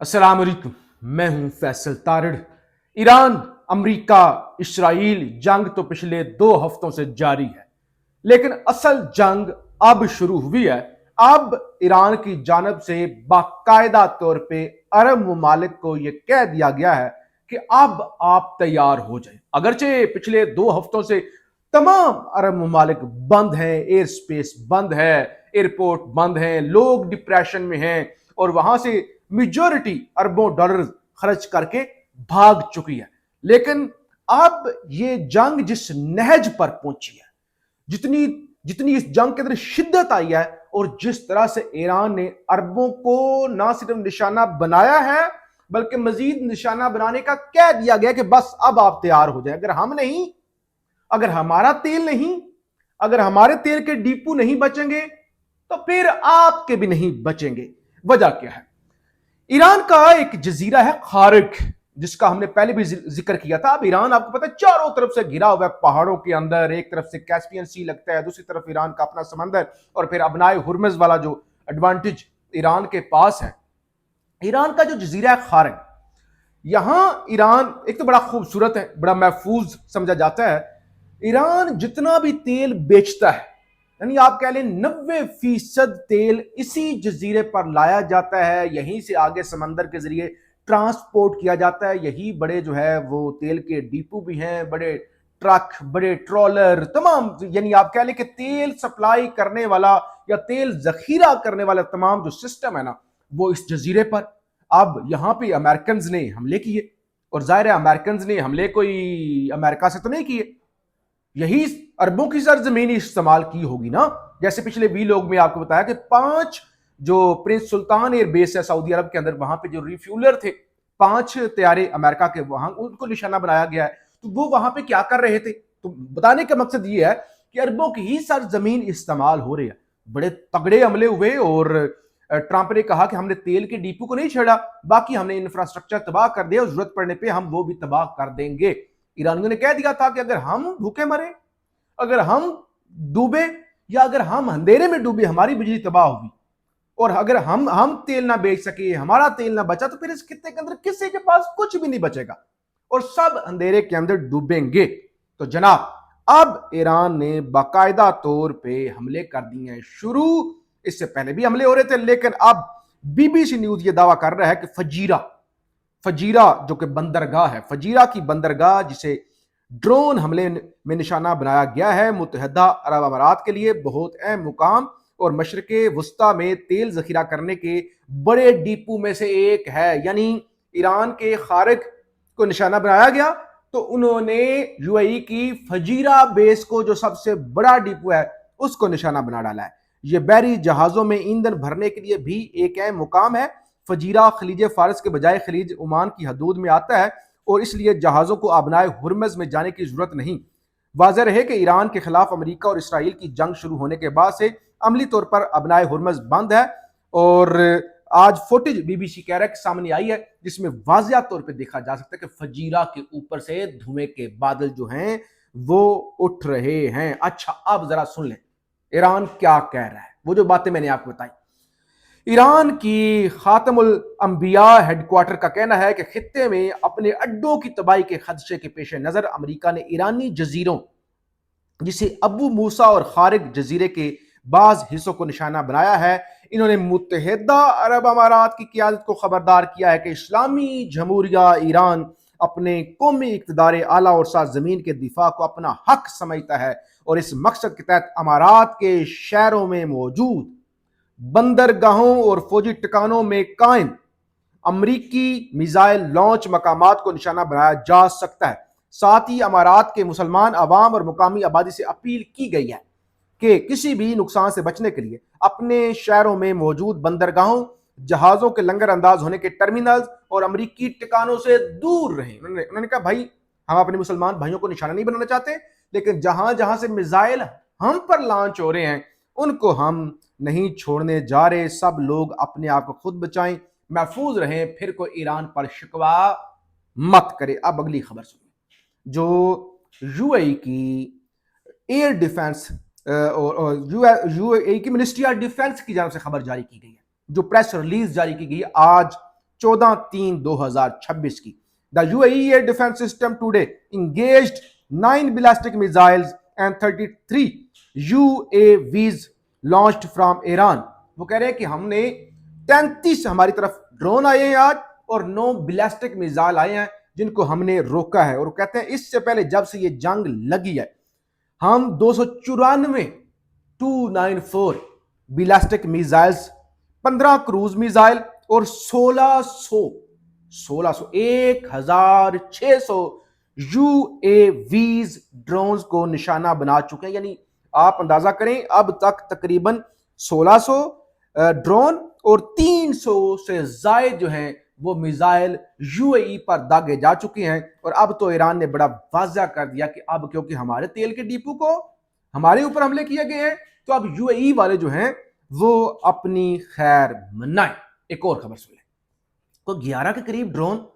अस्सलाम वालेकुम। मैं हूं Faisal Tarar. Iran, America, Israel जंग तो पिछले 2 हफ्तों से जारी है, लेकिन असल जंग अब शुरू हुई है। अब ईरान की जानब से बाकायदा तौर पे अरब ममालिक को यह कह दिया गया है कि अब आप तैयार हो जाएं। अगरचे पिछले 2 हफ्तों से तमाम अरब ममालिक बंद हैं, एयर स्पेस बंद है, एयरपोर्ट बंद हैं, लोग डिप्रेशन में हैं और वहां से मेजॉरिटी अरबों डॉलर खर्च करके भाग चुकी है। लेकिन अब ये जंग जिस नहज पर पहुंची है, जितनी जितनी इस जंग के अंदर शिद्दत आई है और जिस तरह से ईरान ने अरबों को ना सिर्फ निशाना बनाया है बल्कि मजीद निशाना बनाने का कह दिया गया कि बस अब आप तैयार हो जाए। अगर हम नहीं, अगर हमारा तेल नहीं, अगर हमारे तेल के डिपो नहीं बचेंगे तो फिर आपके भी नहीं बचेंगे। वजह क्या है? ईरान का एक जजीरा है खारिक, जिसका हमने पहले भी जिक्र किया था। अब ईरान आपको पता है चारों तरफ से घिरा हुआ है पहाड़ों के अंदर। एक तरफ से कैस्पियन सी लगता है, दूसरी तरफ ईरान का अपना समंदर और फिर अबनाए हुर्मुज वाला जो एडवांटेज ईरान के पास है। ईरान का जो जजीरा है खारिक, यहां ईरान एक तो बड़ा खूबसूरत है, बड़ा महफूज समझा जाता है। ईरान जितना भी तेल बेचता है, यानी आप कह लें 90% तेल इसी जजीरे पर लाया जाता है, यहीं से आगे समंदर के जरिए ट्रांसपोर्ट किया जाता है। यही बड़े जो है वो तेल के डिपो भी हैं, बड़े ट्रक, बड़े ट्रॉलर, तमाम, यानी आप कह लें कि तेल सप्लाई करने वाला या तेल जखीरा करने वाला तमाम जो सिस्टम है ना, वो इस जजीरे पर। अब यहां पे अमेरिकन ने हमले किए, और जाहिर है अमेरिकन ने हमले कोई अमेरिका से तो नहीं किए, यही अरबों की सरजमीन इस्तेमाल की होगी ना। जैसे पिछले वी लोग में आपको बताया कि 5 जो प्रिंस सुल्तान एयर बेस है सऊदी अरब के अंदर, वहां पे जो रिफ्यूलर थे 5 तैयारे अमेरिका के, वहां उनको निशाना बनाया गया है। तो वो वहां पे क्या कर रहे थे? तो बताने का मकसद ये है कि अरबों की ही सरजमीन इस्तेमाल हो रही है। बड़े तगड़े हमले हुए और ट्रंप ने कहा कि हमने तेल के डिपो को नहीं छेड़ा, बाकी हमने इंफ्रास्ट्रक्चर तबाह कर दिया, जरूरत पड़ने पे हम वो भी तबाह कर देंगे। ईरानियों ने कह दिया था कि अगर हम भूखे मरे, अगर हम डूबे, या अगर हम अंधेरे में डूबे, हमारी बिजली तबाह होगी, और अगर हम तेल ना बेच सके, हमारा तेल ना बचा, तो फिर इस खित्ते के अंदर किसी के पास कुछ भी नहीं बचेगा और सब अंधेरे के अंदर डूबेंगे। तो जनाब, अब ईरान ने बाकायदा तौर पे हमले कर दिए हैं शुरू। इससे पहले भी हमले हो रहे थे, लेकिन अब बीबीसी न्यूज ये दावा कर रहा है कि फजीरा जो कि बंदरगाह है, फजीरा की बंदरगाह जिसे ड्रोन हमले में निशाना बनाया गया है, मुत्तहदा अरब अमारात के लिए बहुत अहम मुकाम और मशरक़े वस्ता में तेल जखीरा करने के बड़े डिपो में से एक है। यानी ईरान के खारिक को निशाना बनाया गया तो उन्होंने यूएई की फजीरा बेस को, जो सबसे बड़ा डिपो है, उसको निशाना बना डाला है। यह बहरी जहाजों में ईंधन भरने के लिए भी एक अहम मुकाम है। फजीरा खलीज फारस के बजाय खलीज ओमान की हदूद में आता है और इसलिए जहाज़ों को अबनाए हुर्मुज में जाने की जरूरत नहीं। वाज़ेह रहे कि ईरान के खिलाफ अमेरिका और इसराइल की जंग शुरू होने के बाद से अमली तौर पर अबनाए हुर्मुज बंद है, और आज फुटेज बीबीसी कह रहा है कि सामने आई है जिसमें वाज़ेह तौर पर देखा जा सकता है कि फजीरा के ऊपर से धुएं के बादल जो हैं वो उठ रहे हैं। अच्छा, अब जरा सुन लें ईरान क्या कह रहा है, वो जो बातें मैंने आपको बताई। ईरान की खातमुल अंबिया हेडक्वार्टर का कहना है कि खित्ते में अपने अड्डों की तबाही के खदशे के पेश नजर अमेरिका ने ईरानी जजीरों, जिसे अबू मूसा और खारिक जजीरे के बाज हिस्सों को निशाना बनाया है। इन्होंने मुत्तहदा अरब अमारात की क़यादत को खबरदार किया है कि इस्लामी जमहूरिया ईरान अपने कौमी इक़्तिदार आला और साथ ज़मीन के दिफा को अपना हक समझता है और इस मकसद के तहत अमारात के शहरों में मौजूद बंदरगाहों और फौजी ठिकानों में कायम अमरीकी मिसाइल लॉन्च मकामात को निशाना बनाया जा सकता है। साथ ही अमारात के मुसलमान अवाम और मुकामी आबादी से अपील की गई है कि किसी भी नुकसान से बचने के लिए अपने शहरों में मौजूद बंदरगाहों, जहाज़ों के लंगर अंदाज होने के टर्मिनल्स और अमरीकी ठिकानों से दूर रहें। उन्होंने कहा, भाई हम अपने मुसलमान भाइयों को निशाना नहीं बनाना चाहते, लेकिन जहां जहां से मिसाइल हम पर लॉन्च हो रहे हैं उनको हम नहीं छोड़ने जा रहे। सब लोग अपने आप को खुद बचाएं, महफूज रहें, फिर कोई ईरान पर शिकवा मत करे। अब अगली खबर सुनिए, जो यूएई की एयर डिफेंस और यूएई की मिनिस्ट्री ऑफ डिफेंस की जानब से खबर जारी की गई है, जो प्रेस रिलीज जारी की गई आज 14/3/2026 की। The UAE air defense system today engaged 9 ballistic missiles and 33 UAVs launched from Iran. वो कह रहे हैं कि हमने 33 हमारी तरफ ड्रोन आए हैं आज और 9 बिलास्टिक मिसाइल आए हैं जिनको हमने रोका है। और कहते हैं इससे पहले जब से ये जंग लगी है हम 294 बिलास्टिक मिसाइल्स, 15 क्रूज मिसाइल और 1600 यूएवीज ड्रोन्स को निशाना बना चुके हैं। यानी आप अंदाजा करें अब तक तकरीबन 1600 ड्रोन और 300 से ज्यादा जो हैं वो मिसाइल यूएई पर दागे जा चुके हैं। और अब तो ईरान ने बड़ा वाज़ा कर दिया कि अब क्योंकि हमारे तेल के डिपो को हमारे ऊपर हमले किए गए हैं तो अब यूएई वाले जो हैं वो अपनी खैर मनाएं। एक और खबर सुन लें। तो 11 के करीब ड्रोन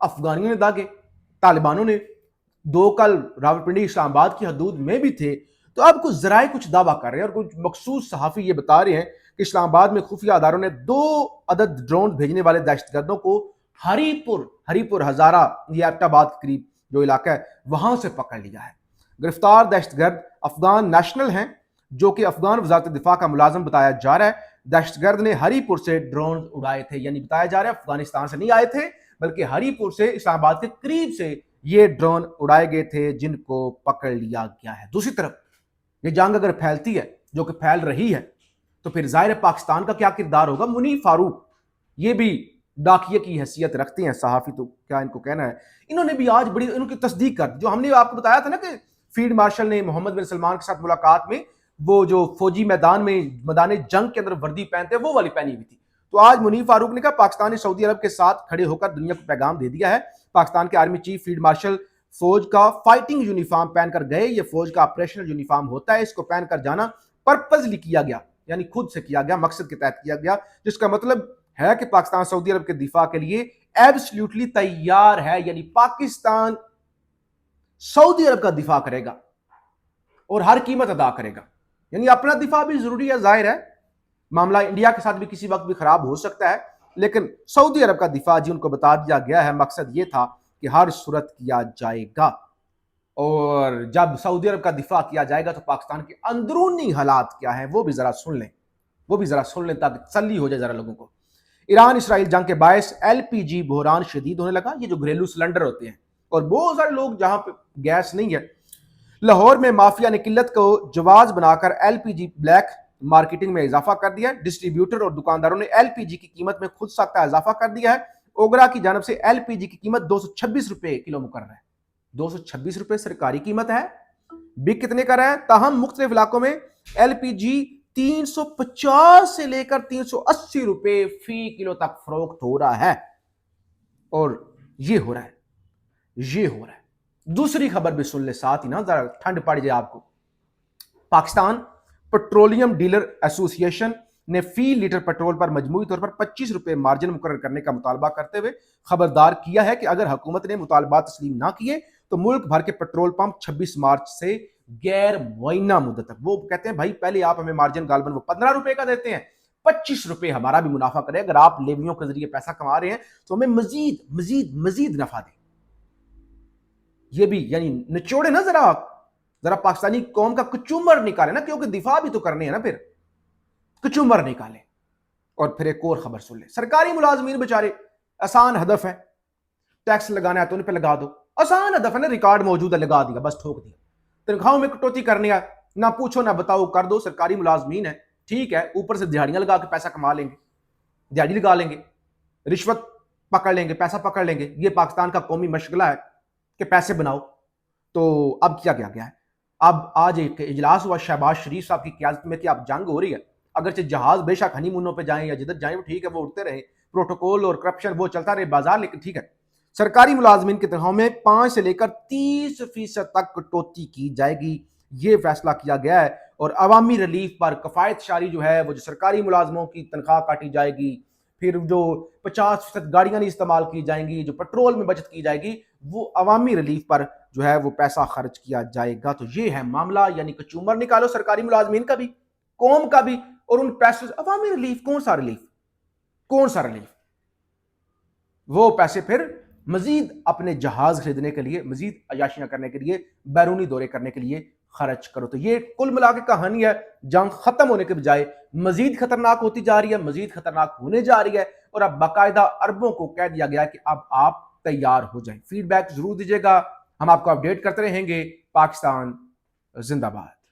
अफगानियों ने दागे, तालिबानों ने 2 कल रावलपिंडी इस्लामाबाद की हदूद में भी थे। तो अब कुछ जराए कुछ दावा कर रहे हैं और कुछ मखसूस सहाफी ये बता रहे हैं कि इस्लामाबाद में खुफिया अदारों ने 2 अदद ड्रोन भेजने वाले दहशतगर्दों को हरीपुर हजारा, ये एबटाबाद के करीब जो इलाका है वहां से पकड़ लिया है। गिरफ्तार दहशतगर्द अफगान नेशनल हैं जो कि अफगान वजारत दिफा का मुलाजिम बताया जा रहा है। दहशतगर्द ने हरीपुर से ड्रोन उड़ाए थे, यानी बताया जा रहा है अफगानिस्तान से नहीं आए थे बल्कि हरीपुर से इस्लामाबाद के करीब से ये ड्रोन उड़ाए गए थे जिनको पकड़ लिया गया है। दूसरी तरफ ये जंग अगर फैलती है जो कि फैल रही है तो फिर जाहिर पाकिस्तान का क्या किरदार होगा। मुनीर फारूक ये भी डाकिये की हैसियत रखते हैं, सहाफी तो क्या इनको कहना है। इन्होंने भी आज बड़ी उनकी तस्दीक कर दी। जो हमने आपको बताया था ना कि फील्ड मार्शल ने मोहम्मद बिन सलमान के साथ मुलाकात में वो जो फौजी मैदान जंग के अंदर वर्दी पहनते हैं वो वाली पहनी हुई थी। तो आज मुनीर फारूक ने कहा पाकिस्तान ने सऊदी अरब के साथ खड़े होकर दुनिया को पैगाम दे दिया है। पाकिस्तान के आर्मी चीफ फील्ड मार्शल फौज का फाइटिंग यूनिफॉर्म पहनकर गए। ये फौज का ऑपरेशनल यूनिफॉर्म होता है, इसको पहनकर जाना पर्पसली किया गया, यानी खुद से किया गया, मकसद के तहत किया गया, जिसका मतलब है कि पाकिस्तान सऊदी अरब के दिफा के लिए एब्सोल्युटली तैयार है। यानी पाकिस्तान सऊदी अरब का दिफा करेगा और हर कीमत अदा करेगा। यानी अपना दिफा भी जरूरी है, जाहिर है मामला इंडिया के साथ भी किसी वक्त भी खराब हो सकता है, लेकिन सऊदी अरब का दिफा जी उनको बता दिया गया है। मकसद ये था कि हर सूरत किया जाएगा और जब सऊदी अरब का दिफा किया जाएगा तो पाकिस्तान के अंदरूनी हालात क्या है वो भी जरा सुन लें ताकि तसल्ली हो जाए जरा लोगों को। ईरान इसराइल जंग के बायस एलपीजी बहरान शदीद होने लगा। ये जो घरेलू सिलेंडर होते हैं और बहुत सारे लोग जहां पे गैस नहीं है, लाहौर में माफिया ने किल्लत को जवाज बनाकर एलपीजी ब्लैक मार्केटिंग में इजाफा कर दिया है। डिस्ट्रीब्यूटर और दुकानदारों ने एलपीजी की कीमत में खुद सख्त इजाफा कर दिया है। ओगरा की जानब से एलपीजी की कीमत 226 रुपए किलो मुकर्रर है। 226 रुपए सरकारी कीमत है, बिक कितने का रहा है? ताहम मुख्तलिफ इलाकों में एलपीजी 350 से लेकर 380 रुपए फी किलो तक फरोख्त हो रहा है। और ये हो रहा है। दूसरी खबर भी सुन ले साथ ही ना, जरा ठंड पड़ जाए आपको। पाकिस्तान पेट्रोलियम डीलर एसोसिएशन ने फी लीटर पेट्रोल पर मजमूई तौर पर 25 रुपए मार्जिन मुकर्रर करने का मुतालबा करते हुए खबरदार किया है कि अगर हुकूमत ने मुतालबा तस्लीम ना किए तो मुल्क भर के पेट्रोल पंप 26 मार्च से गैर मुअय्यना मुद्दत तक, वो कहते हैं भाई पहले आप हमें मार्जिन गालबन वो 15 रुपए का देते हैं, 25 रुपए हमारा भी मुनाफा करें। अगर आप लेवियों के जरिए पैसा कमा रहे हैं तो हमें मजीद नफा दें। ये भी यानी निचोड़े ना, जरा पाकिस्तानी कौम का कचूमर निकाले ना, क्योंकि दिफा भी तो करने हैं ना, फिर कचूमर निकाले। और फिर एक और खबर सुन ले। सरकारी मुलाजमीन बेचारे, आसान हदफ है, टैक्स लगाना है तो उन पे लगा दो, आसान हदफ है ना, रिकॉर्ड मौजूद है, लगा दिया, बस ठोक दिया। तनख्वाहों में कटौती करनी है, ना पूछो ना बताओ, कर दो। सरकारी मुलाजमीन है, ठीक है, ऊपर से दिहाड़ियां लगा के पैसा कमा लेंगे, दिहाड़ी लगा लेंगे, रिश्वत पकड़ लेंगे, पैसा पकड़ लेंगे। ये पाकिस्तान का कौमी मशगला है कि पैसे बनाओ। तो अब क्या गया है, अब आज एक इजलास हुआ शहबाज शरीफ साहब की क़यादत में कि अब जंग हो रही है, अगरचे जहाज बेशक हनीमूनों पे जाएं या जिधर जाएं वो ठीक है, वो उड़ते रहे, प्रोटोकॉल और करप्शन वो चलता रहे बाजार, लेकिन ठीक है सरकारी मुलाजमीन की तनख्वाहों में 5 से लेकर 30% तक कटौती की जाएगी। ये फैसला किया गया है। और अवामी रिलीफ पर कफायत शारी जो है वो जो सरकारी मुलाजमों की तनख्वाह काटी जाएगी, फिर जो 50% गाड़ियां नहीं इस्तेमाल की जाएंगी, जो पेट्रोल में बचत की जाएगी, वो अवामी रिलीफ पर जो है वो पैसा खर्च किया जाएगा। तो ये है मामला, यानी कचूमर निकालो सरकारी मुलाजमीन का भी, कौम का भी, और उन पैसों से अवामी रिलीफ, कौन सा रिलीफ? وہ پیسے پھر مزید اپنے جہاز خریدنے کے لیے، مزید عیاشیاں کرنے کے لیے، بیرونی دورے کرنے کے لیے خرچ کرو۔ تو یہ کل ملا کے کہانی ہے، جنگ ختم ہونے کے بجائے مزید خطرناک ہوتی جا رہی ہے، مزید خطرناک ہونے جا رہی ہے، اور اب باقاعدہ عربوں کو کہہ دیا گیا کہ اب آپ تیار ہو جائیں۔ فیڈ بیک ضرور دیجیے گا، ہم آپ کو اپڈیٹ کرتے رہیں گے۔ پاکستان زندہ باد۔